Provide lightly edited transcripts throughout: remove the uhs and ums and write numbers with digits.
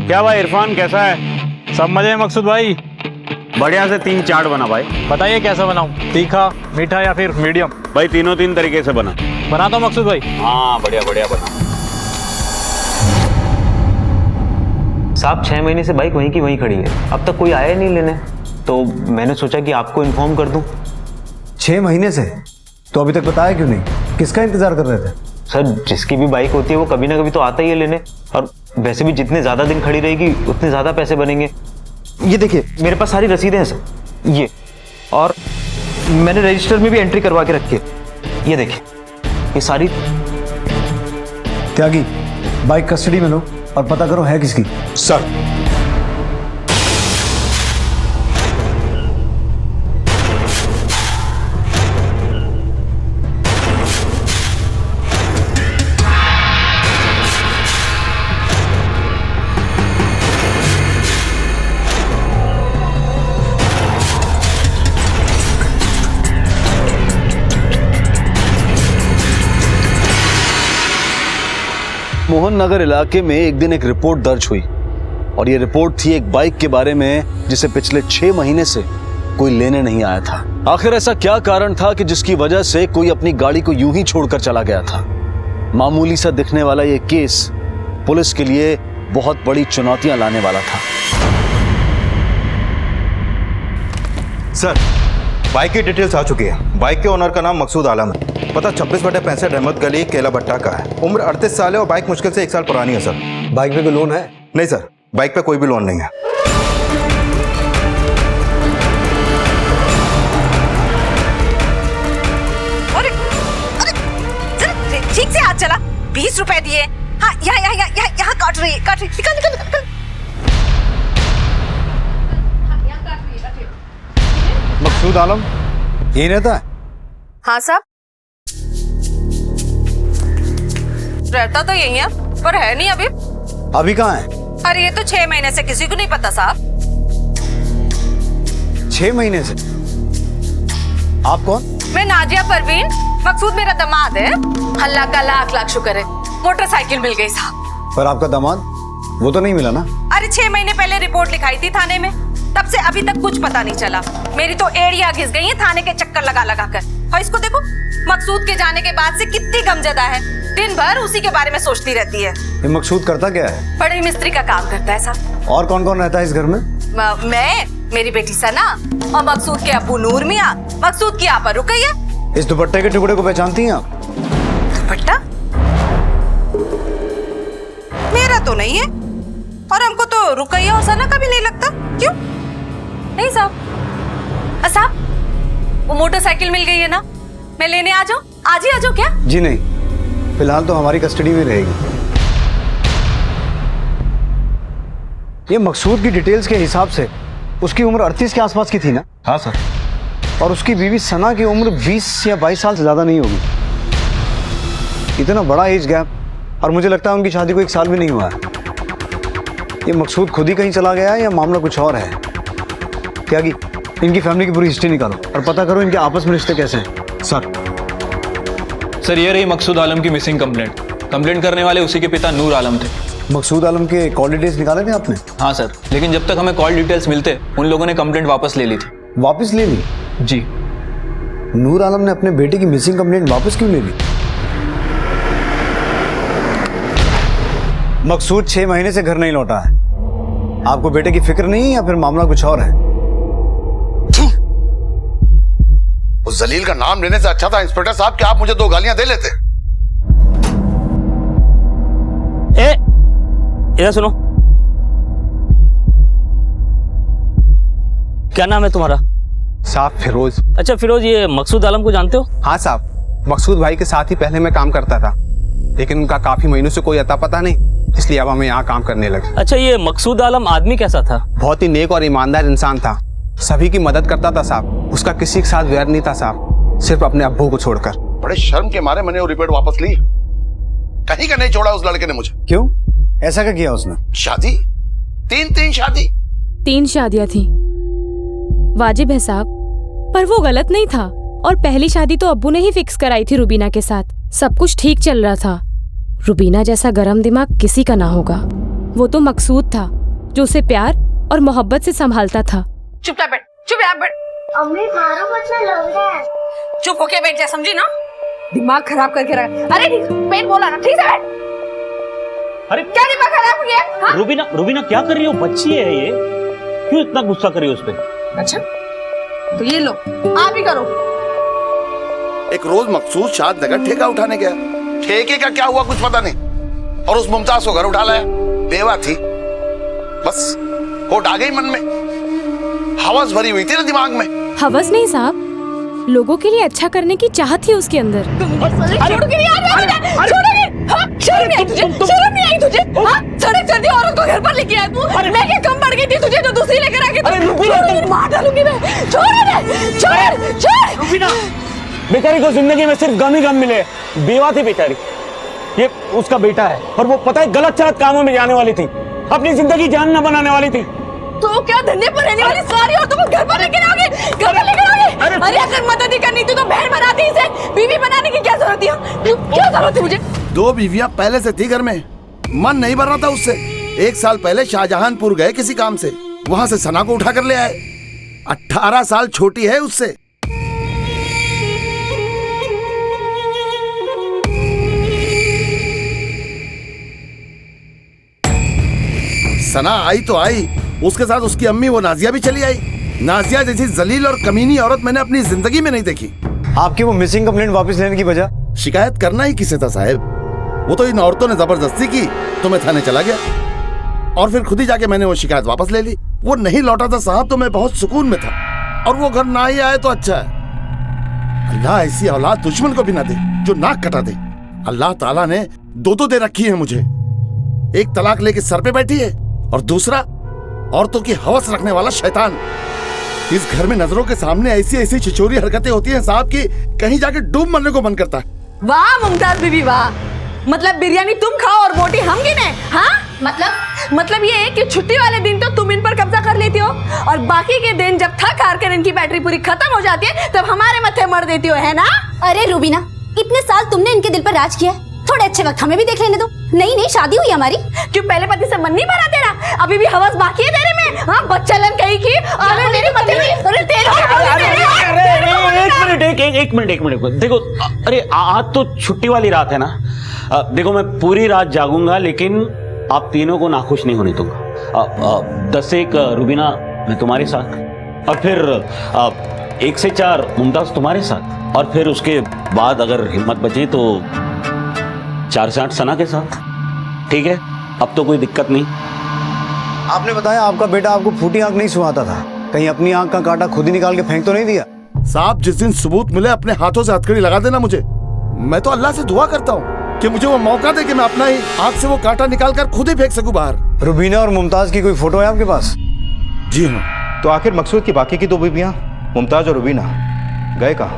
क्या भाई इरफान, कैसा है? सब मजे में मकसूद भाई। बढ़िया से 3 चाट बना भाई। बताइए कैसा बनाऊं, तीखा, मीठा या फिर मीडियम? भाई तीनों 3 तरीके से बना। बना दो मकसूद भाई। हाँ बढ़िया बढ़िया बना। साहब 6 महीने से बाइक वहीं की वहीं खड़ी है, अब तक कोई आया नहीं लेने, तो मैंने सोचा कि आपको इन्फॉर्म कर दूं। 6 महीने से? तो अभी तक बताया क्यों नहीं? किसका इंतजार कर रहे थे? सर जिसकी भी बाइक होती है वो कभी ना कभी तो आता ही है लेने, और वैसे भी जितने ज़्यादा दिन खड़ी रहेगी उतने ज़्यादा पैसे बनेंगे। ये देखिए मेरे पास सारी रसीदें हैं सर, ये, और मैंने रजिस्टर में भी एंट्री करवा के रखी है, ये देखिए, ये सारी। त्यागी, बाइक कस्टडी में लो और पता करो है किसकी। सर मोहन नगर इलाके में एक दिन एक रिपोर्ट दर्ज हुई, और ये रिपोर्ट थी एक बाइक के बारे में जिसे पिछले 6 महीने से कोई लेने नहीं आया था। आखिर ऐसा क्या कारण था कि जिसकी वजह से कोई अपनी गाड़ी को यूं ही छोड़कर चला गया था? मामूली सा दिखने वाला ये केस पुलिस के लिए बहुत बड़ी चुनौतियां लाने वाला था। सर, बाइक की डिटेल्स आ चुकी है। बाइक के ओनर का नाम मकसूद आलम है, पता 26/65 रहमत गली केला भट्टा का है, उम्र 38 साल है और बाइक मुश्किल से 1 साल पुरानी है सर। बाइक पे कोई लोन है? नहीं सर, बाइक पे कोई भी लोन नहीं है। अरे अरे जरा ठीक से हाथ चला। 20 रुपए दिए। हाँ यहाँ काट रही है, निकल। मकसूद आलम यही रहता है? हाँ साहब, रहता तो यही है पर है नहीं अभी। अभी कहाँ है? अरे ये तो 6 महीने से किसी को नहीं पता साहब। 6 महीने से? आप कौन? मैं नाजिया परवीन, मकसूद मेरा दामाद है। अल्लाह का लाख लाख शुक्र है, मोटरसाइकिल मिल गई साहब। पर आपका दामाद वो तो नहीं मिला ना? अरे 6 महीने पहले रिपोर्ट लिखाई थी थाने में, तब से अभी तक कुछ पता नहीं चला। मेरी तो एड़ियां घिस गई हैं थाने के चक्कर लगा लगा कर। और इसको देखो, मकसूद के जाने के बाद से कितनी गमजदा है, दिन भर उसी के बारे में सोचती रहती है। ये मकसूद करता क्या है? बड़े मिस्त्री का काम करता है साहब। और कौन कौन रहता है इस घर में? मैं, मेरी बेटी सना और मकसूद के अब्बू नूर मियाँ, मकसूद की आपा रुकैया। इस दुपट्टे के टुकड़े को पहचानती हैं आप? दुपट्टा मेरा तो नहीं है, और हमको तो रुकैया और सना का भी नहीं लगता। क्यों? नहीं साहब। साहब वो मोटरसाइकिल मिल गई है ना, मैं लेने आ जाऊं? आज ही आ जाऊं क्या? जी नहीं, फिलहाल तो हमारी कस्टडी में रहेगी। ये मकसूद की डिटेल्स के हिसाब से उसकी उम्र 38 के आसपास की थी ना? हाँ सर। और उसकी बीवी सना की उम्र 20 या 22 साल से ज्यादा नहीं होगी। इतना बड़ा एज गैप, और मुझे लगता है उनकी शादी को 1 साल भी नहीं हुआ है। ये मकसूद खुद ही कहीं चला गया है या मामला कुछ और है? त्यागी, इनकी फैमिली की पूरी हिस्ट्री निकालो और पता करो इनके आपस में रिश्ते कैसे हैं। सर ये रही मकसूद आलम की मिसिंग कंप्लेंट करने वाले उसी के पिता नूर आलम थे। मकसूद आलम के कॉल डिटेल्स निकाले थे आपने? हाँ सर, लेकिन जब तक हमें कॉल डिटेल्स मिलते उन लोगों ने कंप्लेंट वापस ले ली थी। वापस ले ली? जी। नूर आलम ने अपने बेटे की मिसिंग कंप्लेंट वापस क्यों ले ली? मकसूद 6 महीने से घर नहीं लौटा है। आपको बेटे की फिक्र नहीं है या फिर मामला कुछ और है? उस जलील का नाम लेने से अच्छा था इंस्पेक्टर साहब कि आप मुझे 2 गालियां दे लेते। इधर सुनो, क्या नाम है तुम्हारा? साहब फिरोज। अच्छा फिरोज, ये मकसूद आलम को जानते हो? हाँ साहब, मकसूद भाई के साथ ही पहले मैं काम करता था, लेकिन उनका काफी महीनों से कोई अता पता नहीं, इसलिए अब हमें यहाँ काम करने लगे। अच्छा, ये मकसूद आलम आदमी कैसा था? बहुत ही नेक और ईमानदार इंसान था, सभी की मदद करता था साहब। उसका किसी के साथ वैर नहीं था साहब, सिर्फ अपने अब्बू को छोड़कर। बड़े शर्म के मारे मैंने वो रिपोर्ट वापस ली, कहीं का नहीं छोड़ा उस लड़के ने मुझे। क्यों? ऐसा क्या किया उसने? शादी, 3 शादी। 3 शादियां थी, वाजिब है साहब, पर वो गलत नहीं था। और पहली शादी तो अब्बू ने ही फिक्स कराई थी रुबीना के साथ, सब कुछ ठीक चल रहा था। रुबीना जैसा गरम दिमाग किसी का ना होगा। वो तो मकसूद था, जो उसे प्यार और मोहब्बत से संभालता था। चुपचाप बैठ, चुप यहाँ बैठ। अम्मी मारो मत ना, लग रहा है। चुप होके बैठ जा, समझी ना? दिमाग खराब करके रख। अरे पेट बोला ना, ठीक से बैठ। अरे क्या दिमाग खराब हो गया? हाँ? रुबीना क्या कर रही हो? बच्ची है ये, क्यों इतना गुस्सा कर रही हो उस पे? अच्छा तो ये लो, आप ही करो। एक रोज मकसूद शादनगर ठेका उठाने गया। ठेके का क्या हुआ कुछ पता नहीं, और उस मुमताज को घर उठा लाया। बेवा थी, बस होट आ गई मन में, हवस भरी हुई थी ना दिमाग में। हवस नहीं साहब, लोगों के लिए अच्छा करने की चाहत थी उसके अंदर। शर्म नहीं आई तुझे? सड़क चलती औरत को घर पर लेके आया तू? मैं क्या कम पड़ गई थी तुझे जो दूसरी लेकर आ गई? मार डालूंगी मैं। छोड़। बेचारी को जिंदगी में सिर्फ गम ही गम मिले। बेवा थी बेचारी, ये उसका बेटा है, और वो पता है गलत चलत कामों में जाने वाली थी, अपनी जिंदगी जान न बनाने वाली थी। तो क्या धंधे पर रहने वाली सारी औरतों को घर पर लेकर आओगे? घर पर लेकर आओगे? अरे अगर मदद ही करनी थी तो बहन बनाती, इसे बीवी बनाने की क्या जरूरत थी? क्या जरूरत थी मुझे? 2 बीवियां पहले से थी घर में, मन नहीं भर रहा था उससे। 1 साल पहले शाहजहानपुर गए किसी काम से, वहां से सना को उठा कर ले आए। 18 साल छोटी है उससे। सना आई तो आई, उसके साथ उसकी अम्मी वो नाजिया भी चली आई। नाजिया जैसी जलील और कमीनी औरत मैंने अपनी जिंदगी में नहीं देखी। आपकी वो मिसिंग कंप्लेंट वापस लेने की वजह? शिकायत करना ही किसे था साहब, वो तो इन औरतों ने जबरदस्ती की तो मैं थाने चला गया, और फिर खुद ही जाके मैंने वो शिकायत वापस ले ली। वो नहीं लौटा था साहब तो मैं बहुत सुकून में था, और वो घर ना ही आए तो अच्छा है। अल्लाह ऐसी औलाद दुश्मन को भी ना दे जो नाक कटा दे। अल्लाह ताला ने 2 दे रखी है मुझे, एक तलाक लेके सर पे बैठी है, और दूसरा औरतों की हवस रखने वाला शैतान। इस घर में नजरों के सामने ऐसी ऐसी छिछोरी हरकतें होती हैं साहब की कहीं जाके डूब मरने को मन करता है। वाह मुमताज बीबी वाह, मतलब बिरयानी तुम खाओ और बोटी हम गिने? हाँ मतलब ये है कि छुट्टी वाले दिन तो तुम इन पर कब्जा कर लेती हो, और बाकी के दिन जब थक हार कर इनकी बैटरी पूरी खत्म हो जाती है तब हमारे मत्थे मर देती हो, है ना? अरे रूबीना, इतने साल तुमने इनके दिल पर राज किया, थोड़े अच्छे वक्त हमें भी देख लेने दो। नई शादी हुई हमारी। क्यों पहले पति से मन नहीं भरा तेरा? अभी भी हवस बाकी है तेरे में? हाँ बच्चलन कहीं की। अरे मेरे पति एक मिनट देखो, अरे आज तो छुट्टी वाली रात है ना। देखो मैं पूरी रात जागूंगा, लेकिन आप तीनों को नाखुश नहीं होने दूंगा। 10 से 1 रुबीना मैं तुम्हारे साथ, और फिर 1 से 4 मुमताज तुम्हारे साथ, और फिर उसके बाद अगर हिम्मत बची तो 4 से 8 सना के साथ। ठीक है, अब तो कोई दिक्कत नहीं। आपने बताया आपका बेटा आपको फूटी आंख नहीं सुहाता था, कहीं अपनी आंख का कांटा खुद ही निकाल के फेंक तो नहीं दिया? साहब जिस दिन सबूत मिले अपने हाथों से हथकड़ी लगा देना मुझे। मैं तो अल्लाह से दुआ करता हूँ कि मुझे वो मौका दे कि मैं अपना ही आंख से वो कांटा निकाल कर खुद ही फेंक सकूं बाहर। रुबीना और मुमताज की कोई फोटो है आपके पास? जी हाँ। तो आखिर मकसूद की बाकी की 2 बीवियां मुमताज और रुबीना गए कहाँ?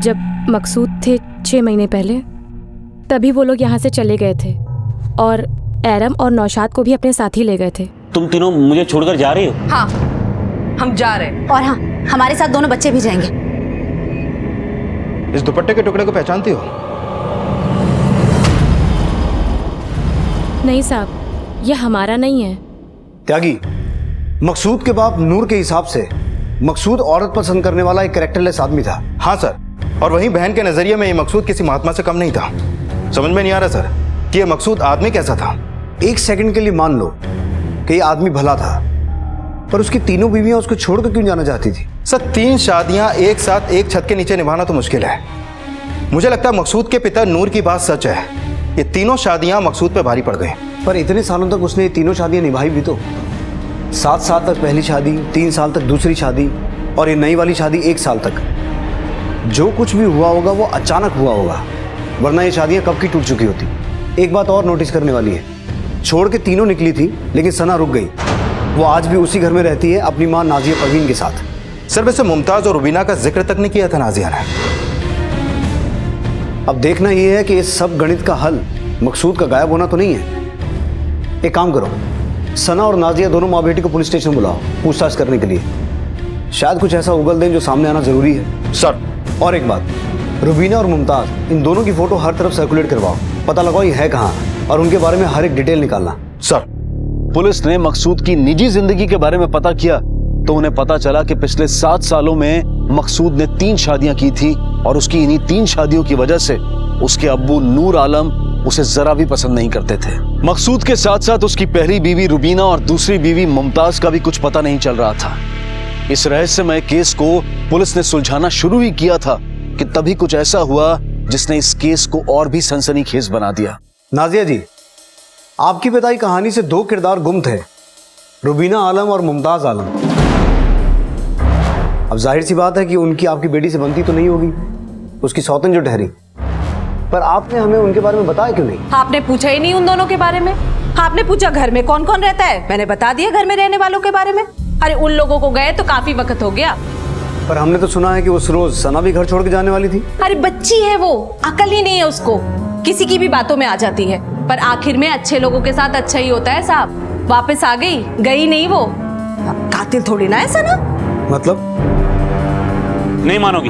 जब मकसूद थे 6 महीने पहले, तभी वो लोग यहाँ से चले गए थे, और एरम और नौशाद को भी अपने साथ ही ले गए थे। तुम तीनों मुझे छोड़कर जा रही हो? हाँ हम जा रहे हैं। और हाँ, हमारे साथ दोनों बच्चे भी जाएंगे। इस दुपट्टे के टुकड़े को पहचानती हो? नहीं साहब, ये हमारा नहीं है। त्यागी, मकसूद के बाप नूर के हिसाब से मकसूद औरत पसंद करने वाला एक कैरेक्टरलेस आदमी था। हाँ सर, और वहीं बहन के नजरिए में ये मकसूद किसी महात्मा से कम नहीं था। समझ में नहीं आ रहा सर कि ये मकसूद आदमी कैसा था। 1 सेकंड के लिए मान लो कि ये आदमी भला था, पर उसकी तीनों बीवियां उसको छोड़कर क्यों जाना चाहती थी? सर 3 शादियां एक साथ एक छत के नीचे निभाना तो मुश्किल है। मुझे लगता है मकसूद के पिता नूर की बात सच है, ये तीनों शादियां मकसूद पे भारी पड़ गई। पर इतने सालों तक उसने ये तीनों शादियां निभाई भी तो। 7 साल तक पहली शादी, 3 साल तक दूसरी शादी, और ये नई वाली शादी 1 साल तक। जो कुछ भी हुआ होगा वो अचानक हुआ होगा, वरना ये शादियां कब की टूट चुकी होती। एक बात और नोटिस करने वाली है, छोड़ के तीनों निकली थी लेकिन सना रुक गई। वो आज भी उसी घर में रहती है अपनी माँ नाजिया परवीन के साथ। सर वैसे मुमताज और रुबीना का जिक्र तक नहीं किया था नाजिया ने। अब देखना ये है कि इस सब गणित का हल मकसूद का गायब होना तो नहीं है। एक काम करो, सना और नाजिया दोनों माँ बेटी को पुलिस स्टेशन बुलाओ पूछताछ करने के लिए। शायद कुछ ऐसा उगल दें जो सामने आना जरूरी है। सर और एक बात, रुबीना और मुमताज इन दोनों की फोटो हर तरफ सर्कुलेट करवाओ, पता लगाओ ये है कहाँ, और उनके बारे में हर एक डिटेल निकालना। सर पुलिस ने मकसूद की निजी जिंदगी के बारे में पता किया तो उन्हें पता चला कि पिछले 7 सालों में मकसूद ने 3 शादियां की थी और उसकी इन्हीं 3 शादियों की वजह से उसके अब्बू नूर आलम उसे जरा भी पसंद नहीं करते थे। मकसूद के साथ साथ उसकी पहली बीवी रुबीना और दूसरी बीवी मुमताज का भी कुछ पता नहीं चल रहा था। इस रहस्यमय केस को पुलिस ने सुलझाना शुरू ही किया था कि तभी कुछ ऐसा हुआ जिसने इस केस को और भी सनसनीखेज बना दिया। नाजिया जी, आपकी बताई कहानी से 2 किरदार गुम थे, रुबीना आलम और मुमताज आलम। अब जाहिर सी बात है कि उनकी आपकी बेटी से बनती तो नहीं होगी, उसकी सौतन जो ठहरी। पर आपने हमें उनके बारे में बताया क्यों नहीं? आपने पूछा ही नहीं उन दोनों के बारे में। आपने पूछा घर में कौन कौन रहता है, मैंने बता दिया घर में रहने वालों के बारे में। अरे उन लोगों को गए तो काफी वक्त हो गया। पर हमने तो सुना है कि उस रोज सना भी घर छोड़ के जाने वाली थी। अरे बच्ची है वो, अकल ही नहीं है उसको, किसी की भी बातों में आ जाती है। पर आखिर में अच्छे लोगों के साथ अच्छा ही होता है साहब। वापस आ गई, गई नहीं वो। कातिल थोड़ी ना है सना। मतलब नहीं मानोगी,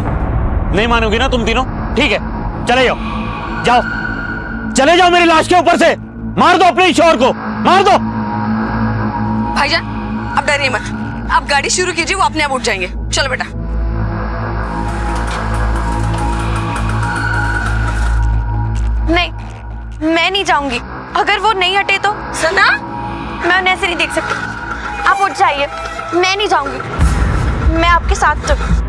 नहीं मानोगी ना तुम तीनों? ठीक है, चले जाओ, जाओ चले जाओ मेरी लाश के ऊपर से। मार दो अपने शोहर को, मार दो। भाईजान अब डरिए मत, आप गाड़ी शुरू कीजिए, वो अपने आप उठ जाएंगे। चलो बेटा। नहीं, मैं नहीं जाऊंगी। अगर वो नहीं हटे तो सना, मैं उन्हें ऐसे नहीं देख सकती। आप उठ जाइए, मैं नहीं जाऊंगी, मैं आपके साथ चलूं।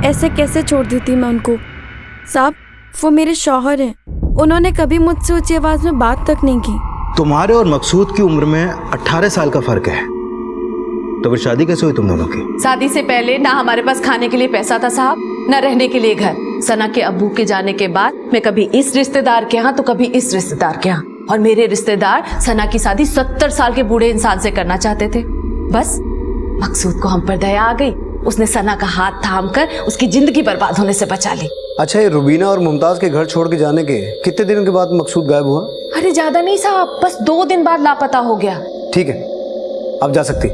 ऐसे कैसे छोड़ देती मैं उनको? साहब, वो मेरे शौहर हैं, उन्होंने कभी मुझसे ऊंची आवाज में बात तक नहीं की। तुम्हारे और मकसूद की उम्र में 18 साल का फर्क है, तो फिर शादी कैसे हुई तुम दोनों की? शादी से पहले ना हमारे पास खाने के लिए पैसा था साहब, ना रहने के लिए घर। सना के अब्बू के जाने के बाद मैं कभी इस रिश्तेदार के यहाँ तो कभी इस रिश्तेदार के यहाँ, और मेरे रिश्तेदार सना की शादी 70 साल के बूढ़े इंसान से करना चाहते थे। बस मकसूद को हम पर दया आ गई, उसने सना का हाथ थाम कर उसकी जिंदगी बर्बाद होने से बचा ली। अच्छा, ये रुबीना और मुमताज के घर छोड़ के जाने के कितने दिनों के बाद मकसूद गायब हुआ? अरे ज्यादा नहीं साहब, बस 2 दिन बाद लापता हो गया। ठीक है, अब जा सकती।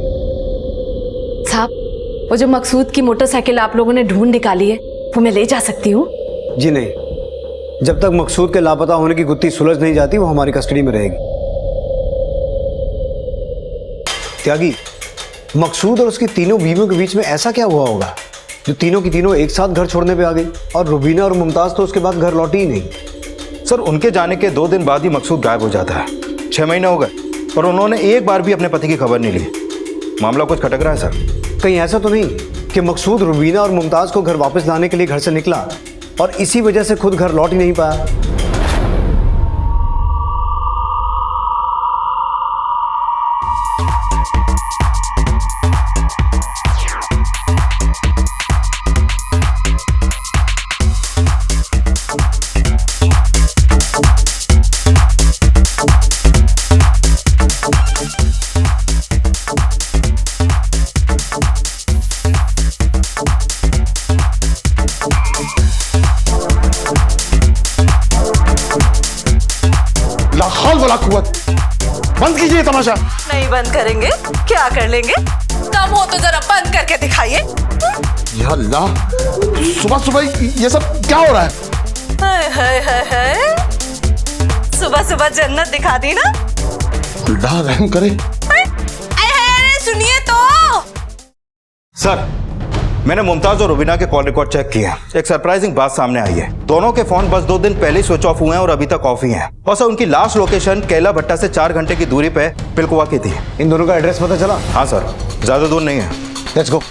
साहब, वो जो मकसूद की मोटरसाइकिल आप लोगों ने ढूंढ निकाली है, वो मैं ले जा सकती हूँ? जी नहीं, जब तक मकसूद के लापता होने की गुत्थी सुलझ नहीं जाती वो हमारी कस्टडी में रहेगी। त्यागी, मकसूद और उसकी तीनों बीवियों के बीच में ऐसा क्या हुआ होगा जो तीनों की तीनों एक साथ घर छोड़ने पे आ गई? और रुबीना और मुमताज तो उसके बाद घर लौटी ही नहीं। सर, उनके जाने के 2 दिन बाद ही मकसूद गायब हो जाता है। 6 महीने हो गए और उन्होंने एक बार भी अपने पति की खबर नहीं ली। मामला कुछ खटक रहा है सर। कहीं ऐसा तो नहीं कि मकसूद रुबीना और मुमताज को घर वापस लाने के लिए घर से निकला और इसी वजह से खुद घर लौट ही नहीं पाया? बंद कीजिए तमाशा। नहीं बंद करेंगे, क्या कर लेंगे? तब हो तो जरा बंद करके दिखाइए। या अल्लाह, सुबह सुबह ये सब क्या हो रहा है? हाय हाय हाय हाय, सुबह सुबह जन्नत दिखा दी ना। अल्लाह रहम करे। अरे सुनिए तो। सर, मैंने मुमताज और रुबीना के कॉल रिकॉर्ड चेक किया। एक सरप्राइजिंग बात सामने आई है। दोनों के फोन बस 2 दिन पहले ही स्विच ऑफ हुए हैं और अभी तक ऑफ ही हैं। और सर, उनकी लास्ट लोकेशन कैला भट्टा से 4 घंटे की दूरी पे पिलकुआ की थी। इन दोनों का एड्रेस पता चला? हाँ सर, ज्यादा दूर नहीं है। Let's go.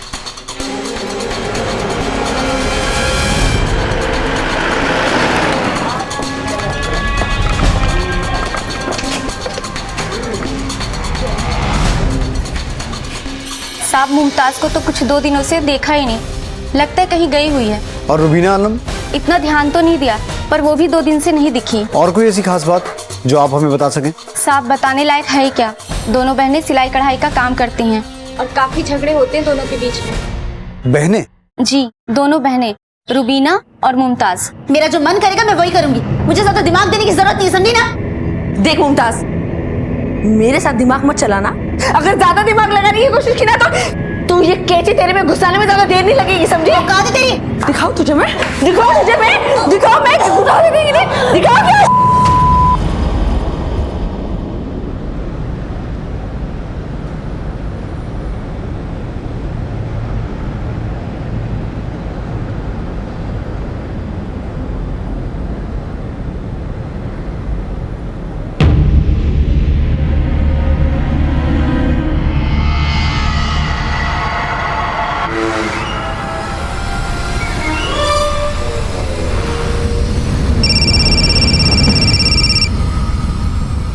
साहब, मुमताज को तो कुछ 2 दिनों से देखा ही नहीं, लगता है कहीं गई हुई है। और रुबीना आलम? इतना ध्यान तो नहीं दिया, पर वो भी 2 दिन से नहीं दिखी। और कोई ऐसी खास बात जो आप हमें बता सकें? साहब, बताने लायक है ही क्या। दोनों बहनें सिलाई कढ़ाई का काम करती हैं और काफी झगड़े होते हैं दोनों के बीच में। बहनें? जी, दोनों बहनें, रुबीना और मुमताज। मेरा जो मन करेगा मैं वही करूंगी, मुझे ज्यादा दिमाग देने की जरूरत नहीं, समझी ना? देख मुमताज, मेरे साथ दिमाग मत चलाना। अगर ज्यादा दिमाग लगाने की कोशिश की ना तू ये कैची तेरे में घुसाने में ज्यादा देर नहीं लगेगी, समझी? कहा थी तेरी? दिखाओ तुझे मैं दिखाओ मैं घुसा लगेगी नहीं, दिखाओ क्या?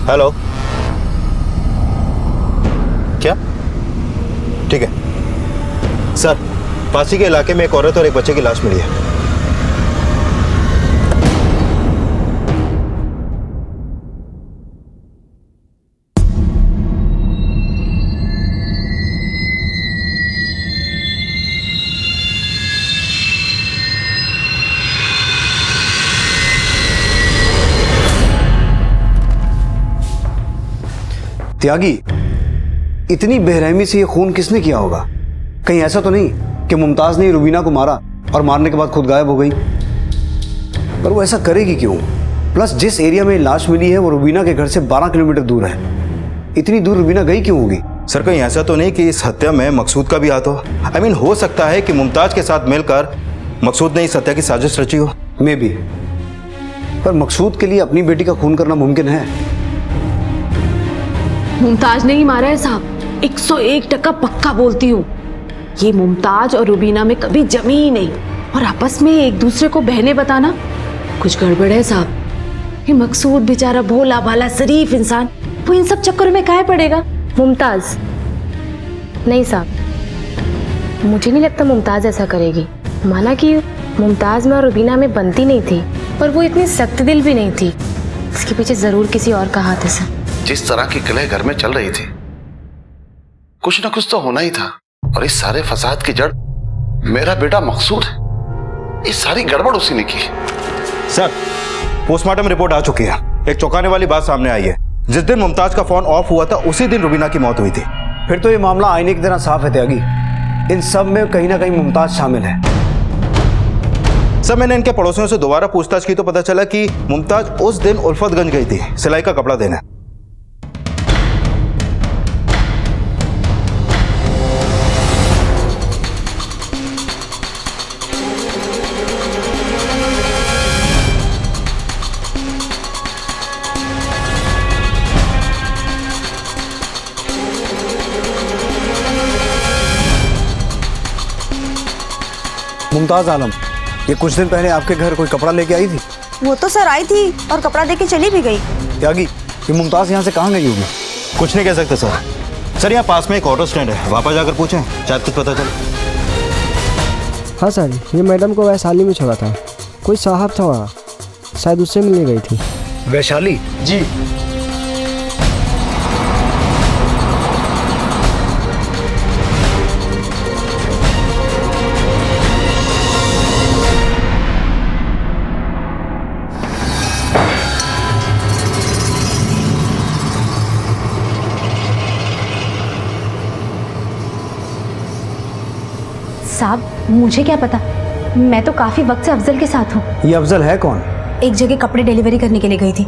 हेलो, क्या? ठीक है सर, पासी के इलाके में एक औरत और एक बच्चे की लाश मिली है। त्यागी, इतनी बेरहमी से ये खून किसने किया होगा? कहीं ऐसा तो नहीं कि मुमताज ने रुबीना को मारा और मारने के बाद खुद गायब हो गई? पर वो ऐसा करेगी क्यों? प्लस जिस एरिया में लाश मिली है वो रुबीना के घर से 12 किलोमीटर दूर है। इतनी दूर रुबीना गई क्यों होगी? सर कहीं ऐसा तो नहीं कि इस हत्या में मकसूद का भी हाथ हो? I mean, हो सकता है कि मुमताज के साथ मिलकर मकसूद ने इस हत्या की साजिश रची हो। मे बी, पर मकसूद के लिए अपनी बेटी का खून करना मुमकिन है? मुमताज ने ही मारा है साहब, 101% पक्का बोलती हूँ। ये मुमताज और रुबीना में कभी जमी ही नहीं, और आपस में एक दूसरे को बहने बताना कुछ गड़बड़ है साहब। ये मकसूद बेचारा भोला भाला शरीफ इंसान, वो इन सब चक्करों में काहे पड़ेगा? मुमताज नहीं साहब, मुझे नहीं लगता मुमताज ऐसा करेगी। माना कि मुमताज में और रुबीना में बनती नहीं थी, पर वो इतनी सख्त दिल भी नहीं थी। इसके पीछे जरूर किसी और का हाथ है सर। जिस तरह की कलह घर में चल रही थी, कुछ ना कुछ तो होना ही था। और इस सारे फसाद की जड़ मेरा बेटा मकसूद है। इस सारी गड़बड़ उसी ने की। सर, पोस्टमार्टम रिपोर्ट आ चुकी है। एक चौंकाने वाली बात सामने आई है। जिस दिन मुमताज का फोन ऑफ हुआ था उसी दिन रुबीना की मौत हुई थी। फिर तो ये मामला आईने की तरह साफ है त्यागी। इन सब में कहीं ना कहीं मुमताज शामिल है। सर, मैंने इनके पड़ोसियों से दोबारा पूछताछ की तो पता चला कि मुमताज उस दिन उल्फतगंज गई थी सिलाई का कपड़ा देने। मुमताज आलम, ये कुछ दिन पहले आपके घर कोई कपड़ा लेके आई थी? वो तो सर आई थी और कपड़ा देके चली भी गई। त्यागी, ये मुमताज यहाँ से कहाँ गई होगी? कुछ नहीं कह सकते सर। सर, यहाँ पास में एक ऑटो स्टैंड है, वापस जाकर पूछें, शायद कुछ पता चले। हाँ सर, ये मैडम को वैशाली में छोड़ा था। कोई साहब था वहाँ, शायद उससे मिलने गई थी। वैशाली? जी। साहब, मुझे क्या पता, मैं तो काफी वक्त से अफजल के साथ हूँ। ये अफजल है कौन? एक जगह कपड़े डिलीवरी करने के लिए गई थी,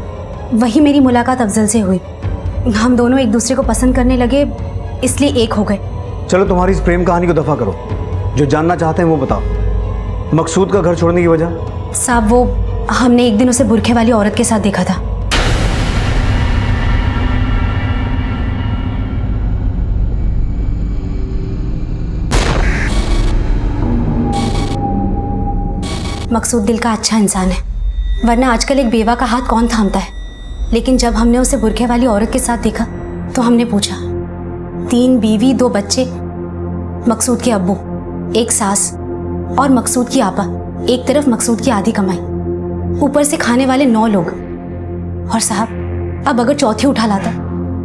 वही मेरी मुलाकात अफजल से हुई। हम दोनों एक दूसरे को पसंद करने लगे, इसलिए एक हो गए। चलो तुम्हारी इस प्रेम कहानी को दफा करो। जो जानना चाहते हैं वो बताओ। मकसूद का घर छोड़ने की वजह? साहब, वो हमने एक दिन उसे बुरखे वाली औरत के साथ देखा था। मकसूद दिल का अच्छा इंसान है, वरना आजकल एक बेवा का हाथ कौन थामता है। लेकिन जब हमने उसे बुरखे वाली औरत के साथ देखा तो हमने पूछा। 3 बीवी 2 बच्चे, मकसूद के अब्बू, एक सास और मकसूद की आपा, एक तरफ मकसूद की आधी कमाई, ऊपर से खाने वाले 9 लोग। और साहब, अब अगर चौथी उठा लाता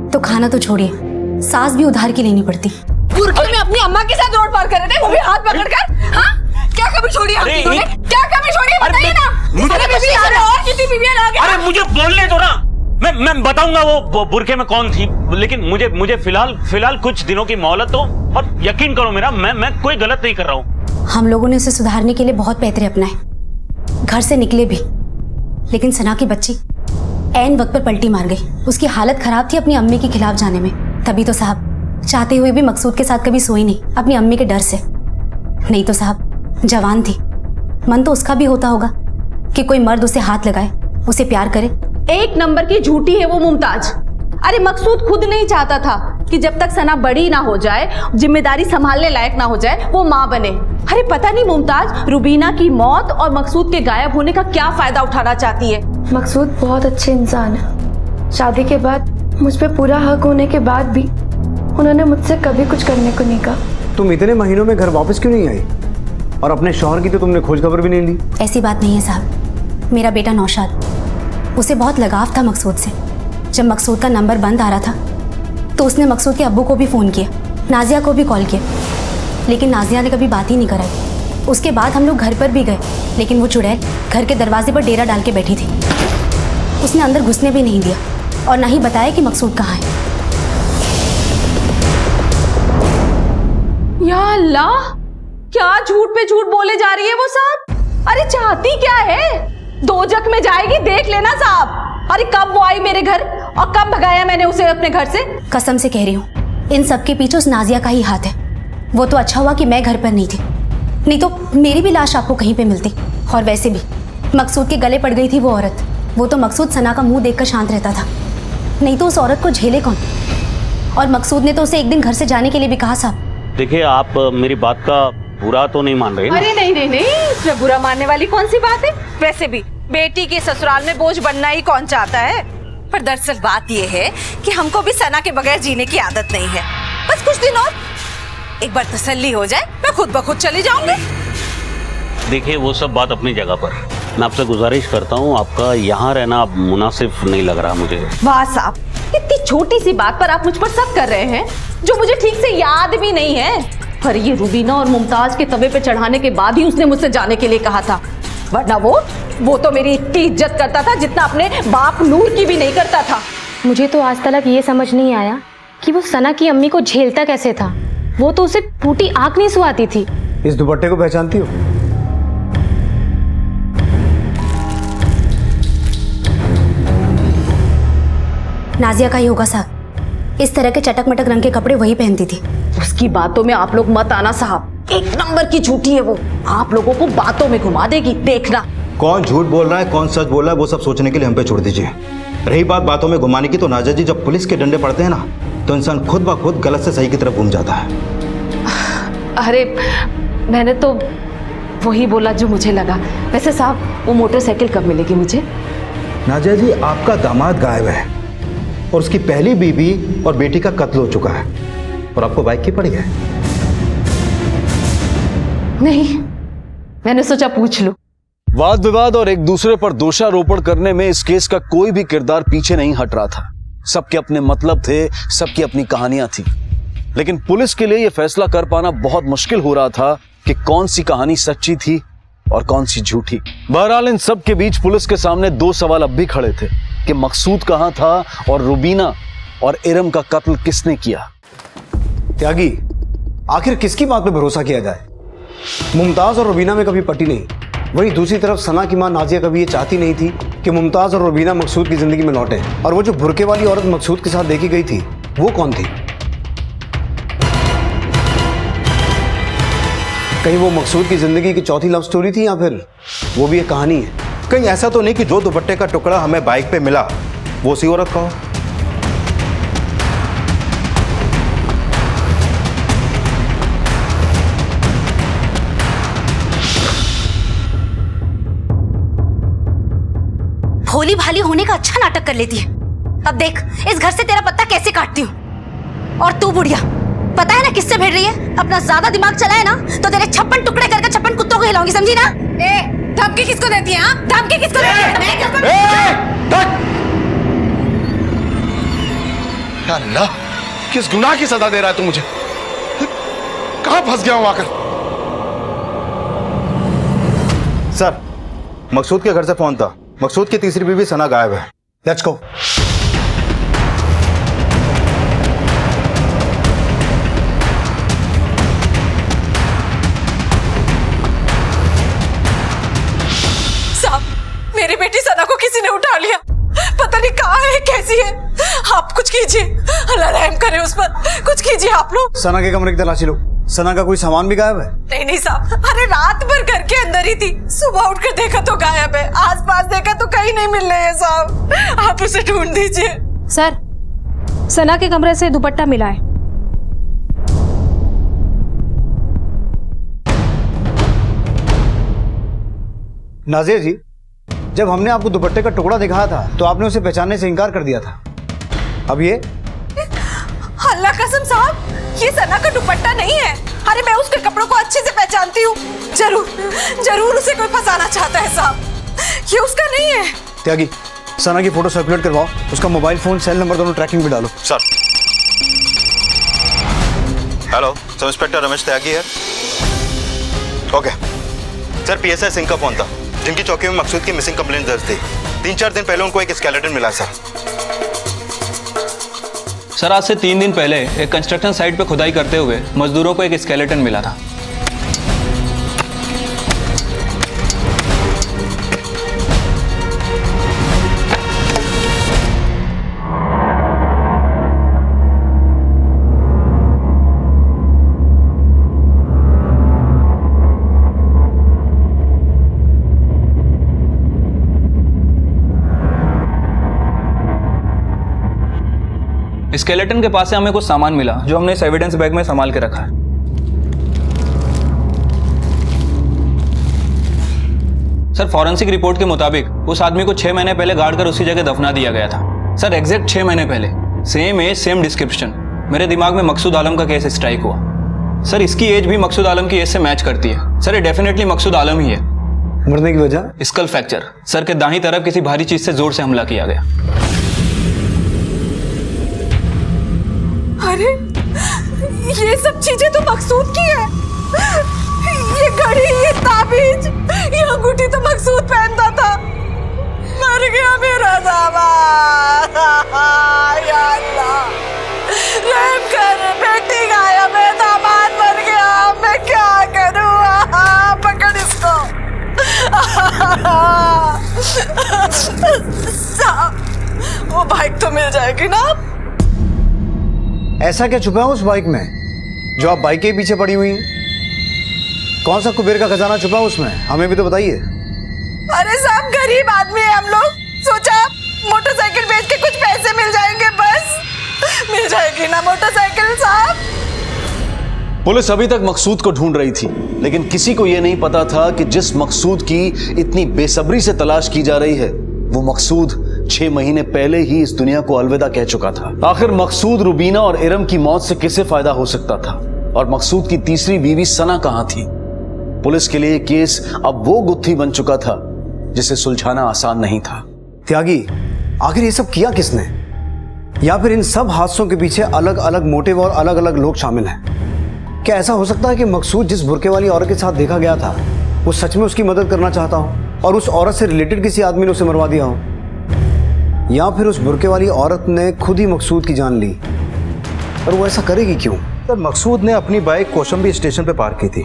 तो खाना तो छोड़िए, सास भी उधार की लेनी पड़ती। बुरखे में अपनी अम्मा के साथ रोड पार कर रहे थे, वो भी हाथ पकड़कर। हाँ, क्या कमी छोड़ी हम तीनों ने? क्या कमी छोड़ी बताइए ना। अरे बीवी आ रहे और कितनी बीवियां आ गई? अरे मुझे बोलने दो ना, मैं मैं बताऊंगा वो बुरखे में कौन थी, लेकिन मुझे फिलहाल कुछ दिनों की मोहलत दो, और यकीन करो मेरा, मैं कोई गलत नहीं कर रहा हूँ। हम लोगों ने उसे सुधारने के लिए बहुत पैतरे अपनाए, घर से निकले भी, लेकिन सना की बच्ची ऐन वक्त पर पलटी मार गई। उसकी हालत खराब थी अपनी अम्मी के खिलाफ जाने में। तभी तो साहब चाहते हुए भी मकसूद के साथ कभी सोई नहीं, अपनी अम्मी के डर से। नहीं तो साहब जवान थी, मन तो उसका भी होता होगा कि कोई मर्द उसे हाथ लगाए, उसे प्यार करे। एक नंबर की झूठी है वो मुमताज। अरे मकसूद खुद नहीं चाहता था कि जब तक सना बड़ी ना हो जाए, जिम्मेदारी संभालने लायक ना हो जाए, वो माँ बने। अरे पता नहीं मुमताज रुबीना की मौत और मकसूद के गायब होने का क्या फायदा उठाना चाहती है। मकसूद बहुत अच्छे इंसान है। शादी के बाद मुझ पे पूरा हक होने के बाद भी उन्होंने मुझसे कभी कुछ करने को नहीं कहा। तुम इतने महीनों में घर वापस क्यों नहीं आई? और अपने शौहर की तो तुमने खोज खबर भी नहीं ली। ऐसी बात नहीं है साहब। मेरा बेटा नौशाद, उसे बहुत लगाव था मकसूद से। जब मकसूद का नंबर बंद आ रहा था तो उसने मकसूद के अब्बू को भी फ़ोन किया, नाजिया को भी कॉल किया, लेकिन नाजिया ने कभी बात ही नहीं कराई। उसके बाद हम लोग घर पर भी गए, लेकिन वो चुड़ैल घर के दरवाजे पर डेरा डाल के बैठी थी। उसने अंदर घुसने भी नहीं दिया और ना ही बताया कि मकसूद कहाँ है। या अल्लाह, क्या झूठ पे झूठ बोले जा रही है वो साहब। अरे चाहती क्या है? दोजख में जाएगी, देख लेना साहब। अरे कब वो आई मेरे घर और कब भगाया मैंने उसे अपने घर से? कसम से कह रही हूँ, इन सब के पीछे उस नाजिया का ही हाथ है। वो तो अच्छा हुआ कि मैं घर पर नहीं थी, नहीं तो मेरी भी लाश आपको कहीं पे मिलती। और वैसे भी मकसूद के गले पड़ गई थी वो औरत। वो तो मकसूद सना का मुंह देखकर शांत रहता था, नहीं तो उस औरत को झेले कौन। और मकसूद ने तो उसे एक दिन घर से जाने के लिए भी कहा साहब। देखिए, आप मेरी बात का बुरा तो नहीं मान रहे ना? अरे नहीं, इसमें बुरा मानने वाली कौन सी बात है। वैसे भी बेटी के ससुराल में बोझ बनना ही कौन चाहता है। पर दरअसल बात यह है कि हमको भी सना के बगैर जीने की आदत नहीं है। बस कुछ दिन और, एक बार तसल्ली हो जाए, मैं खुद ब खुद चली जाऊंगी। देखिए, वो सब बात अपनी जगह पर। मैं आपसे गुजारिश करता हूँ, आपका यहाँ रहना मुनासिब नहीं लग रहा मुझे। वाह साहब, इतनी छोटी सी बात पर आप मुझ पर शक कर रहे हैं जो मुझे ठीक से याद भी नहीं है। पर ये रुबीना और मुमताज के तवे पे चढ़ाने के बाद ही उसने मुझसे जाने के लिए कहा था, वरना वो तो मेरी इतनी इज्जत करता था जितना अपने बाप नूर की भी नहीं करता था। मुझे तो आज तक ये समझ नहीं आया कि वो सना की अम्मी को झेलता कैसे था। वो तो उसे फूटी आंख नहीं सुहाती थी। इस दुपट्टे को पहचानती हो? नाजिया का ही होगा साहब। इस तरह के चटक मटक रंग के कपड़े वही पहनती थी। उसकी बातों में आप लोग मत आना साहब, एक नंबर की झूठी है वो। आप लोगों को बातों में घुमा देगी, देखना। कौन झूठ बोल रहा है, कौन सच बोल रहा है, वो सब सोचने के लिए हम पे छोड़ दीजिए। रही बात बातों में घुमाने की, तो नाजा जी, जब पुलिस के डंडे पड़ते हैं ना, तो इंसान खुद ब खुद गलत से सही की तरफ घूम जाता है। अरे मैंने तो वही बोला जो मुझे लगा। वैसे साहब, वो मोटरसाइकिल कब मिलेगी मुझे? नाजा जी, आपका दामाद गायब है और उसकी पहली बीवी और बेटी का कत्ल हो चुका है, और आपको बाइक की पड़ी है। नहीं, मैंने सोचा पूछ लूं। वाद विवाद और एक दूसरे पर दोषारोपण करने में इस केस का कोई भी किरदार पीछे नहीं हट रहा था। सबके अपने मतलब थे, सबकी अपनी कहानियां थी, लेकिन पुलिस के लिए यह फैसला कर पाना बहुत मुश्किल हो रहा था कि कौन सी कहानी सच्ची थी और कौन सी झूठी। बहरहाल इन सब के बीच पुलिस के सामने दो सवाल अब भी खड़े थे कि मकसूद कहां था और रुबीना और इरम का कत्ल किसने किया। त्यागी, आखिर किसकी बात पे भरोसा किया जाए? मुमताज और रुबीना में कभी पटी नहीं। वहीं दूसरी तरफ सना की मां नाजिया कभी ये चाहती नहीं थी कि मुमताज और रुबीना मकसूद की जिंदगी में लौटे। और वो जो बुरके वाली औरत मकसूद के साथ देखी गई थी, वो कौन थी? कहीं वो मकसूद की जिंदगी की चौथी लव स्टोरी थी, या फिर वो भी एक कहानी है? कहीं ऐसा तो नहीं कि जो दुपट्टे का टुकड़ा हमें बाइक पे मिला वो उसी औरत का हो? भोली भाली होने का अच्छा नाटक कर लेती है। अब देख इस घर से तेरा पत्ता कैसे काटती हूँ। और तू बुढ़िया, पता है ना किससे भिड़ रही है? अपना ज्यादा दिमाग चलाए ना तो तेरे 56 टुकड़े करके 56 कुत्तों को हिलाऊंगी, समझी ना? धमकी किसको देती है? धमकी किसको देती है? अल्लाह, किस गुनाह की सजा दे रहा है तू मुझे? कहां फंस गया हूं आकर? सर, मकसूद के घर से फोन था। मकसूद की तीसरी बीवी सना गायब है। Let's go. उठा लिया। पता नहीं कहाँ है, कैसी है। आप कुछ कीजिए, अल्लाह रहम करे उस पर, कुछ कीजिए आप लोग। सना के कमरे की तलाशी लो। सना का कोई सामान भी गायब है? नहीं साहब, अरे रात भर घर के अंदर ही थी, सुबह उठकर देखा तो गायब है, आसपास देखा तो कहीं नहीं मिल रही है साहब, आप उसे ढूंढ दीजिए। सर, सना के कमरे से दुपट्टा मिला है। नाजिया जी, जब हमने आपको दुपट्टे का टुकड़ा दिखाया था तो आपने उसे पहचानने से इनकार कर दिया था। अब ये अल्लाह कसम साहब, ये सना का दुपट्टा नहीं है। अरे मैं उसके कपड़ों को अच्छे से पहचानती हूँ, जरूर उसे कोई फंसाना चाहता है साहब, ये उसका नहीं है। त्यागी, सना की फोटो सर्कुलेट करवाओ, उसका मोबाइल फोन, सेल नंबर दोनों ट्रैकिंग पे डालो। Sir. Hello, sub inspector Ramesh Tyagi है। ओके सर, पीएसआई सिंह का फोन था, जिनकी चौकी में मकसूद की मिसिंग कंप्लेंट दर्ज थी। 3-4 दिन पहले उनको एक स्केलेटन मिला सर। सर, आज से 3 दिन पहले एक कंस्ट्रक्शन साइट पे खुदाई करते हुए मजदूरों को एक स्केलेटन मिला था। स्केलेटन के पास से हमें कुछ सामान मिला जो हमने इस एविडेंस बैग में संभाल के रखा है। सर, फॉरेंसिक रिपोर्ट के मुताबिक उस आदमी को 6 महीने पहले गाड़ कर उसी जगह दफना दिया गया था। सर, एग्जैक्ट 6 महीने पहले, सेम एज सेम डिस्क्रिप्शन। मेरे दिमाग में मकसूद आलम का केस स्ट्राइक हुआ। सर, इसकी एज भी मकसूद आलम की एज से मैच करती है। सर, ये डेफिनेटली मकसूद आलम ही है। मरने की वजह? Skull fracture. सर के दाहिनी तरफ किसी भारी चीज से जोर से हमला किया गया। अरे ये सब चीजें तो मकसूद की है। ये घड़ी, ये ताबीज, ये अंगूठी तो मकसूद पहनता था। मर गया मेरा दामाद। या अल्लाह, रहम कर, बेटी गायब है, दामाद मर गया, मैं क्या करूँ? पकड़ इसको। साहब, वो बाइक तो मिल जाएगी ना? ऐसा क्या छुपा है उस बाइक में जो आप बाइक के पीछे पड़ी हुई हैं? कौन सा कुबेर का खजाना छुपा है उसमें, हमें भी तो बताइए। अरे साहब, गरीब आदमी है हम लोग, सोचा मोटरसाइकिल बेच के कुछ पैसे मिल जाएंगे, बस। मिल जाएगी ना मोटरसाइकिल साहब? पुलिस अभी तक मकसूद को ढूंढ रही थी, लेकिन किसी को यह नहीं पता था कि जिस मकसूद की इतनी बेसब्री से तलाश की जा रही है, वो मकसूद 6 महीने पहले ही इस दुनिया को अलविदा कह चुका था। आखिर मकसूद, रुबीना और इरम की मौत से किसे फायदा हो सकता था? और मकसूद की तीसरी बीवी सना कहां थी? पुलिस के लिए केस अब वो गुत्थी बन चुका था जिसे सुलझाना आसान नहीं था। त्यागी, आखिर ये सब किया किसने? या फिर इन सब हादसों के पीछे अलग अलग मोटिव और अलग अलग लोग शामिल हैं? क्या ऐसा हो सकता है कि मकसूद जिस बुरके वाली औरत के साथ देखा गया था, वो सच में उसकी मदद करना चाहता हो और उस औरत से रिलेटेड किसी आदमी ने उसे मरवा दिया हो? या फिर उस बुरके वाली औरत ने खुद ही मकसूद की जान ली? और वो ऐसा करेगी क्यों? सर, मकसूद ने अपनी बाइक कौशंबी स्टेशन पे पार्क की थी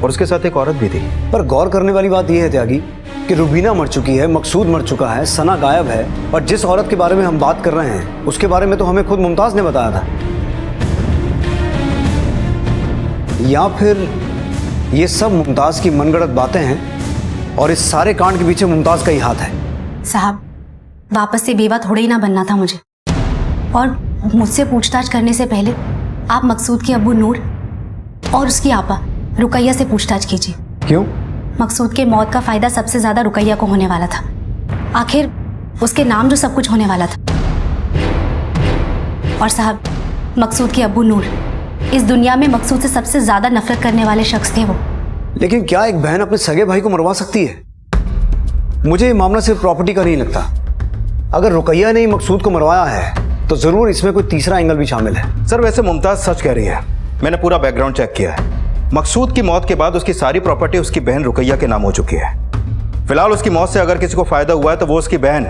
और उसके साथ एक औरत भी थी। पर गौर करने वाली बात यह है त्यागी कि रुबीना मर चुकी है, मकसूद मर चुका है, सना गायब है, और जिस औरत के बारे में हम बात कर रहे हैं उसके बारे में तो हमें खुद मुमताज ने बताया था। या फिर ये सब मुमताज की मनगढ़ंत बातें हैं और इस सारे कांड के पीछे मुमताज का ही हाथ है? साहब, वापस से बेवा थोड़े ही ना बनना था मुझे, और मुझसे पूछताछ करने से पहले आप मकसूद के अब्बू नूर और उसकी आपा रुकैया से पूछताछ कीजिए। क्यों? मकसूद के मौत का फायदा सबसे ज्यादा रुकैया को होने वाला था। आखिर उसके नाम जो सब कुछ होने वाला था। और साहब, मकसूद के अब्बू नूर इस दुनिया में मकसूद से सबसे ज्यादा नफरत करने वाले शख्स थे वो। लेकिन क्या एक बहन अपने सगे भाई को मरवा सकती है? मुझे ये मामला सिर्फ प्रॉपर्टी का नहीं लगता। अगर रुकैया ने ही मकसूद को मरवाया है तो जरूर इसमें कोई तीसरा एंगल भी शामिल है। सर, वैसे मुमताज सच कह रही है। मैंने पूरा बैकग्राउंड चेक किया है। मकसूद की मौत के बाद उसकी सारी प्रॉपर्टी उसकी बहन रुकैया के नाम हो चुकी है। फिलहाल उसकी मौत से अगर किसी को फायदा हुआ है तो वो उसकी बहन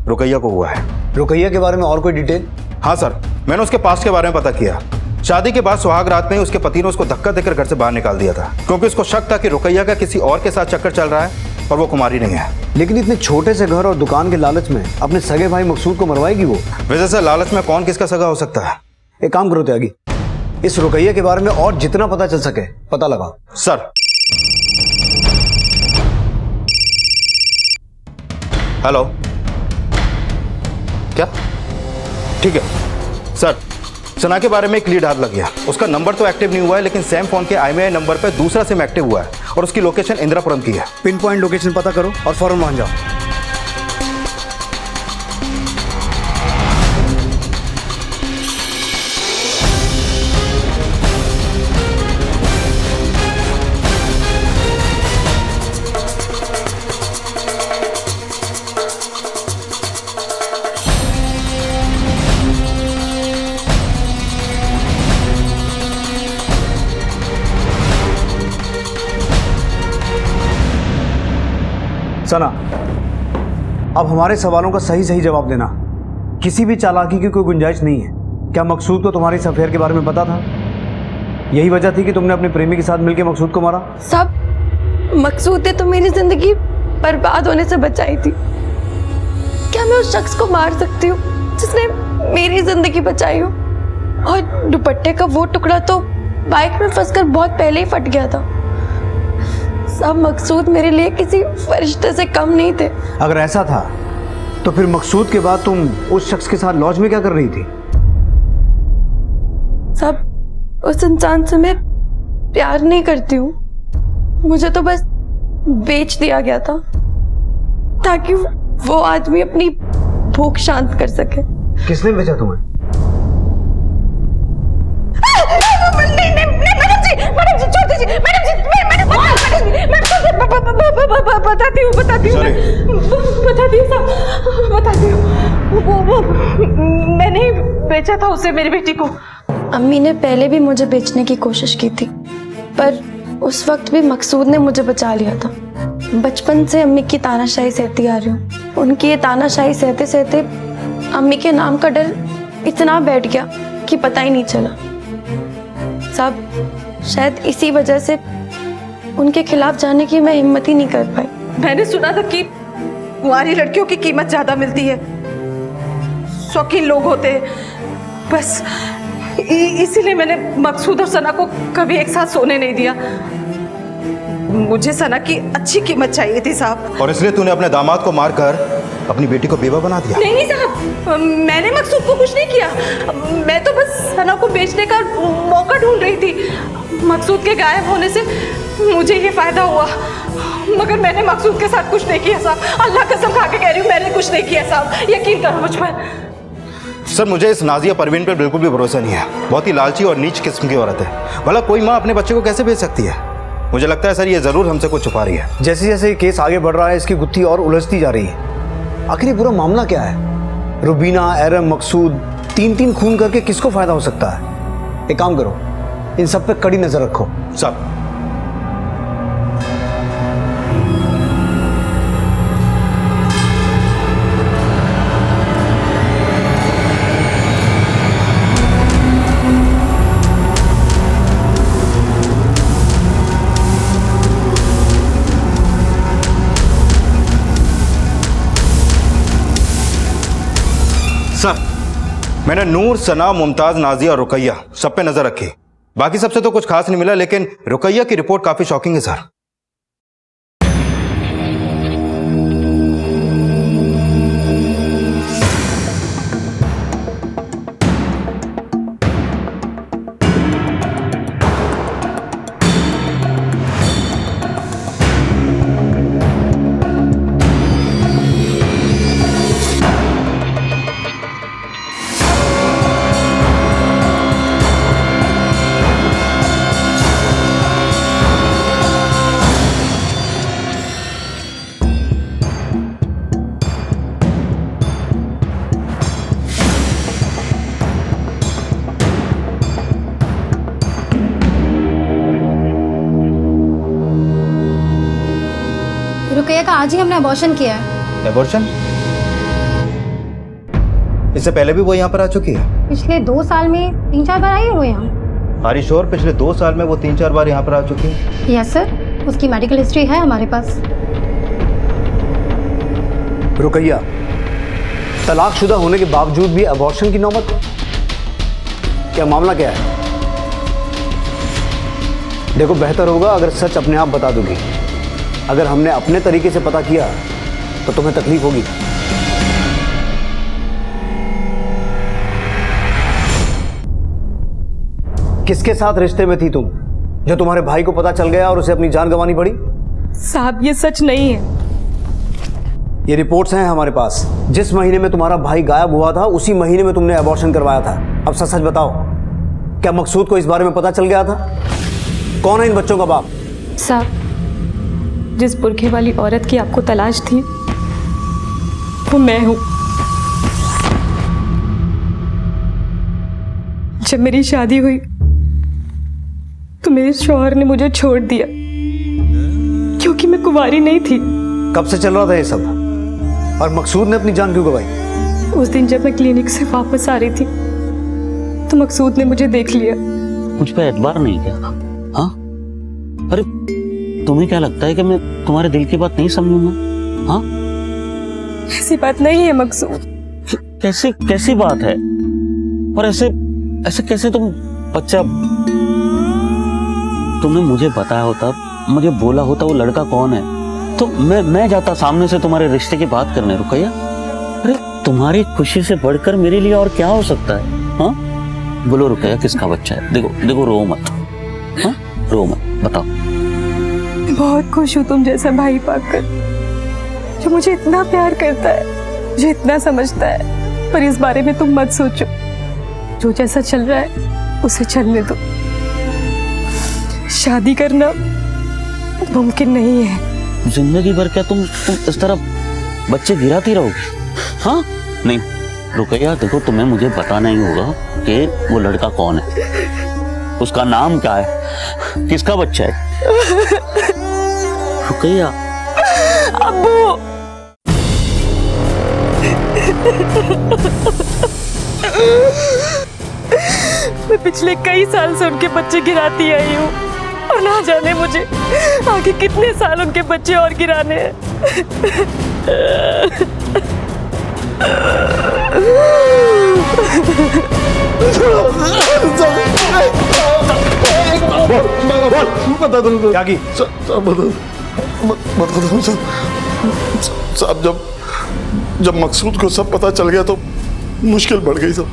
रुकैया को हुआ है। रुकैया के बारे में और कोई डिटेल? हाँ सर, मैंने उसके पास्ट के बारे में पता किया। शादी के बाद सुहाग रात में ही उसके पति ने उसको धक्का देकर घर से बाहर निकाल दिया था, क्योंकि उसको शक था कि रुकैया का किसी और के साथ चक्कर चल रहा है और वो कुमारी नहीं है। लेकिन इतने छोटे से घर और दुकान के लालच में अपने सगे भाई मकसूद को मरवाएगी वो? वैसे सर लालच में कौन किसका सगा हो सकता है? एक काम करो त्यागी, इस रुकैया के बारे में और जितना पता चल सके पता लगाओ। सर। हेलो, क्या? ठीक है सर, सना के बारे में एक लीड हाथ लग गया। उसका नंबर तो एक्टिव नहीं हुआ है, लेकिन सेम फोन के IMEI नंबर पे दूसरा सिम एक्टिव हुआ है और उसकी लोकेशन इंदिरापुरम की है। पिन पॉइंट लोकेशन पता करो और फौरन वहां जाओ। सना, अब हमारे सवालों का सही सही जवाब देना। किसी भी चालाकी की कोई गुंजाइश नहीं है। क्या मकसूद को तुम्हारी इस अफेयर के बारे में पता था? यही वजह थी कि तुमने अपने प्रेमी के साथ मिलकर मकसूद को मारा? सब मकसूद ने तो मेरी जिंदगी बर्बाद होने से बचाई थी। क्या मैं उस शख्स को मार सकती हूँ जिसने मेरी जिंदगी बचाई हो? और दुपट्टे का वो टुकड़ा तो बाइक में फंसकर बहुत पहले ही फट गया था। सब मकसूद मेरे लिए किसी फरिश्ते से कम नहीं थे। अगर ऐसा था तो फिर मकसूद के बाद तुम उस शख्स के साथ लॉज में क्या कर रही थी? सब उस इंसान से मैं प्यार नहीं करती हूँ। मुझे तो बस बेच दिया गया था ताकि वो आदमी अपनी भूख शांत कर सके। किसने बेचा तुम्हें? बताती हूँ वो मैंने ही बेचा था उसे, मेरी बेटी को। अम्मी ने पहले भी मुझे बेचने की कोशिश की थी, पर उस वक्त भी मकसूद ने मुझे बचा लिया था। बचपन से अम्मी की तानाशाही सहती आ रही हूँ। उनकी ये तानाशाही सहते सहते अम्मी के नाम का डर इतना बैठ गया कि पता ही नहीं चला। सब शायद इसी वजह से उनके खिलाफ जाने की मैं हिम्मत ही नहीं कर पाई। मैंने सुना था कि कुंवारी लड़कियों की कीमत ज्यादा मिलती है, शौकीन लोग होते हैं, बस इसीलिए मैंने मकसूद और सना को कभी एक साथ सोने नहीं दिया। मुझे सना की अच्छी कीमत चाहिए थी साहब। और इसलिए तूने अपने दामाद को मारकर अपनी बेटी को बेवा बना दिया? नहीं साहब, मैंने मकसूद को कुछ नहीं किया। मैं तो बस सना को बेचने का मौका ढूंढ रही थी। मकसूद के गायब होने से मुझे ये फायदा हुआ, मगर मैंने मकसूद के साथ कुछ नहीं किया साहब। अल्लाह कसम खा के कह रही हूँ, मैंने कुछ नहीं किया साहब, यकीन करो मुझ पर। सर मुझे इस नाजिया परवीन पर बिल्कुल भी भरोसा नहीं है। बहुत ही लालची और नीच किस्म की औरत है। भला कोई माँ अपने बच्चे को कैसे बेच सकती है? मुझे लगता है सर ये जरूर हमसे कुछ छुपा रही है। जैसे जैसे ये केस आगे बढ़ रहा है इसकी गुत्थी और उलझती जा रही है। आखिर ये पूरा मामला क्या है? रुबीना, एरम, मकसूद, तीन खून करके किसको फायदा हो सकता है? एक काम करो, इन सब पे कड़ी नजर रखो। सब सर, मैंने नूर, सना, मुमताज, नाजिया और रुकैया सब पे नजर रखी। बाकी सबसे तो कुछ खास नहीं मिला, लेकिन रुकैया की रिपोर्ट काफी शॉकिंग है सर। रुकैया का आज ही हमने अबॉर्शन किया है। एबॉर्शन? इससे पहले भी वो यहाँ पर आ चुकी है? पिछले 2 साल में 3-4 बार आई है वो यहाँ। Are you sure? पिछले 2 साल में वो 3-4 बार यहाँ पर आ चुकी है? यस सर, उसकी मेडिकल हिस्ट्री है हमारे पास। रुकैया, तलाकशुदा होने के बावजूद भी अबॉर्शन की नौबत? क्या मामला क्या है? देखो, बेहतर होगा अगर सच अपने आप बता दोगी। अगर हमने अपने तरीके से पता किया तो तुम्हें तकलीफ होगी। किसके साथ रिश्ते में थी तुम, जो तुम्हारे भाई को पता चल गया और उसे अपनी जान गंवानी पड़ी? साहब, ये सच नहीं है। ये रिपोर्ट्स हैं हमारे पास। जिस महीने में तुम्हारा भाई गायब हुआ था उसी महीने में तुमने अबॉर्शन करवाया था। अब सच सच बताओ, क्या मकसूद को इस बारे में पता चल गया था? कौन है इन बच्चों का बाप? साहब, जिस बुरखे वाली औरत की आपको तलाश थी वो मैं हूं। जब मेरी शादी हुई तो मेरे शौहर ने मुझे छोड़ दिया क्योंकि मैं कुंवारी नहीं थी। कब से चल रहा था ये सब? और मकसूद ने अपनी जान क्यों गंवाई? उस दिन जब मैं क्लिनिक से वापस आ रही थी तो मकसूद ने मुझे देख लिया। मुझ पे एतबार नहीं किया? हाँ, अरे तुम्हें क्या लगता है कि मैं तुम्हारे दिल की बात नहीं समझूंगा? हाँ, ऐसी बात नहीं है मकसूद। कैसी कैसी बात है? और ऐसे ऐसे कैसे तुम बच्चा, तुमने मुझे बताया होता, मुझे बोला होता वो लड़का कौन है, तो मैं जाता सामने से तुम्हारे रिश्ते की बात करने। रुकैया, अरे तुम्हारी खुशी से बढ़कर मेरे लिए और क्या हो सकता है? हाँ, बोलो रुकैया, किसका बच्चा है? देखो देखो, रो मत। हाँ, रो मत, बताओ। बहुत खुश हूँ तुम जैसा भाई पाकर, जो मुझे इतना प्यार करता है, मुझे इतना समझता है। पर इस बारे में तुम मत सोचो, जो जैसा चल रहा है उसे चलने दो। शादी करना मुमकिन नहीं है। जिंदगी भर क्या तुम इस तरह बच्चे गिराती रहोगी? हाँ, नहीं रुकैया, देखो तुम्हें मुझे बताना ही होगा कि वो लड़का कौन है, उसका नाम क्या है, किसका बच्चा है। रुकैया। अब्बू। मैं पिछले कई साल से उनके बच्चे गिराती आई हूँ और ना जाने मुझे आगे कितने साल उनके बच्चे और गिराने हैं। बता दो क्या की? साहब, जब मकसूद को सब पता चल गया तो मुश्किल बढ़ गई सब।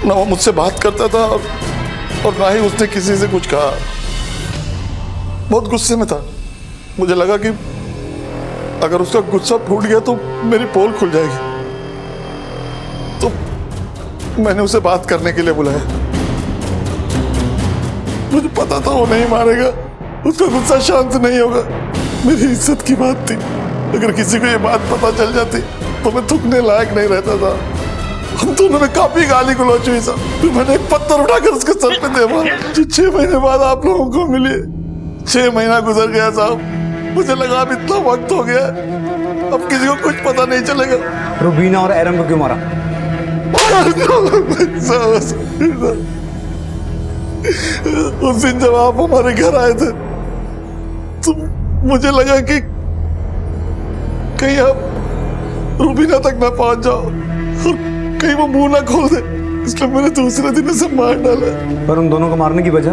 ना वो मुझसे बात करता था और ना ही उसने किसी से कुछ कहा। बहुत गुस्से में था। मुझे लगा कि अगर उसका गुस्सा फूट गया तो मेरी पोल खुल जाएगी, तो मैंने उसे बात करने के लिए बुलाया। मुझे पता था वो नहीं मारेगा, उसका गुस्सा शांत नहीं होगा। मेरी इज्जत की बात थी, अगर किसी को ये बात पता चल जाती तो मैं थूकने लायक नहीं रहता था। हम दोनों ने काफी गाली गलौच हुई साहब, फिर मैंने एक पत्थर उठाकर उसके सर पे दे मारा, जो 6 महीने बाद आप लोगों को मिली। 6 महीना गुजर गया साहब, मुझे लगा अब इतना वक्त हो गया, अब किसी को कुछ पता नहीं चलेगा। रुबीना और एरम को क्यों मारा? उस दिन जब आप हमारे घर आए थे तो मुझे लगा कि कहीं आप रुबीना तक ना पहुंच जाओ और कहीं वो मुंह ना खोल दे, इसलिए मैंने दूसरे दिन उसे मार डाला। पर उन दोनों को मारने की वजह?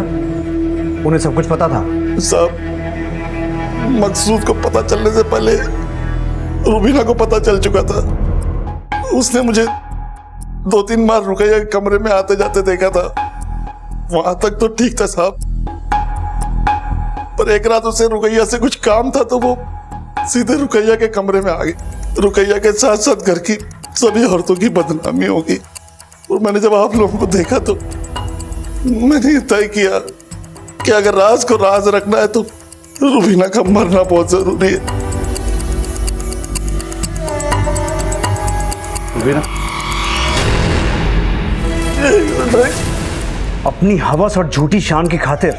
उन्हें सब कुछ पता था साहब। मकसूद को पता चलने से पहले रुबीना को पता चल चुका था। उसने मुझे 2-3 बार रुकैया के कमरे में आते जाते देखा था। वहां तक तो ठीक था साहब, पर एक रात उसे रुकैया से कुछ काम था तो वो सीधे रुकैया के कमरे में आ गई। रुकैया के साथ साथ घर की सभी औरतों की बदनामी होगी। और मैंने जब आप लोगों को देखा तो मैंने ये तय किया कि अगर राज को राज रखना है तो रुबीना का मरना बहुत जरूरी है। रुबीना, अपनी हवस और झूठी शान की खातिर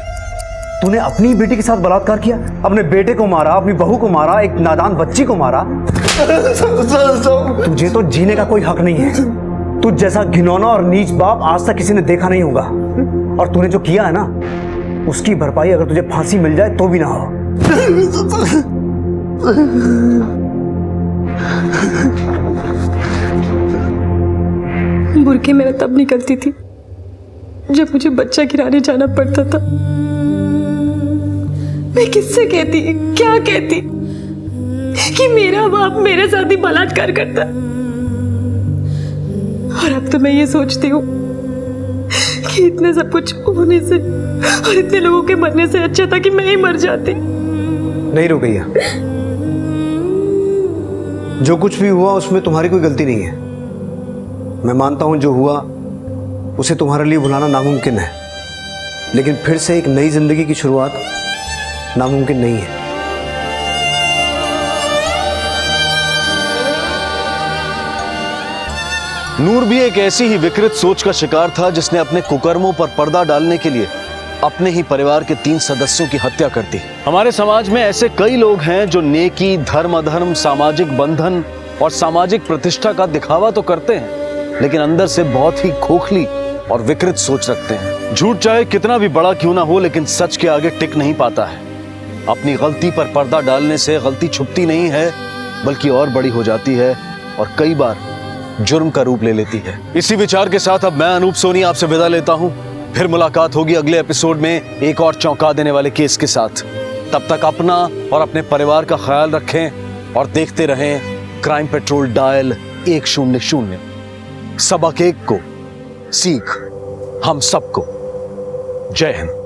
तूने अपनी बेटी के साथ बलात्कार किया, अपने बेटे को मारा, अपनी बहू को मारा, एक नादान बच्ची को मारा। तुझे तो जीने का कोई हक नहीं है। तुझ जैसा घिनौना और नीच बाप आज तक किसी ने देखा नहीं होगा। और तूने जो किया है ना, उसकी भरपाई अगर तुझे फांसी मिल जाए तो भी ना हो। बुरके मैं तब निकलती थी जब मुझे बच्चा गिराने जाना पड़ता था। मैं किससे कहती, क्या कहती कि मेरा बाप मेरे साथ ही बलात्कार करता। और अब तो मैं ये सोचती हूँ कि इतने सब कुछ होने से और इतने लोगों के मरने से अच्छा था कि मैं ही मर जाती। नहीं रुकैया, जो कुछ भी हुआ उसमें तुम्हारी कोई गलती नहीं है। मैं मानता हूं जो हुआ उसे तुम्हारे लिए भुलाना नामुमकिन है, लेकिन फिर से एक नई जिंदगी की शुरुआत नामुमकिन नहीं है। नूर भी एक ऐसी ही विकृत सोच का शिकार था जिसने अपने कुकर्मों पर पर्दा डालने के लिए अपने ही परिवार के 3 सदस्यों की हत्या कर दी। हमारे समाज में ऐसे कई लोग हैं जो नेकी, धर्म अधर्म, सामाजिक बंधन और सामाजिक प्रतिष्ठा का दिखावा तो करते हैं, लेकिन अंदर से बहुत ही खोखली और विकृत सोच रखते हैं। झूठ चाहे कितना भी बड़ा क्यों ना हो, लेकिन सच के आगे टिक नहीं पाता है। अपनी गलती पर पर्दा डालने से गलती छुपती नहीं है, बल्कि और बड़ी हो जाती है और कई बार जुर्म का रूप ले लेती है। इसी विचार के साथ अब मैं अनूप सोनी आपसे विदा लेता हूं। फिर मुलाकात होगी अगले एपिसोड में एक और चौंका देने वाले केस के साथ। तब तक अपना और अपने परिवार का ख्याल रखें और देखते रहें क्राइम पेट्रोल डायल 100। सबक एक को सीख हम सबको। जय हिंद।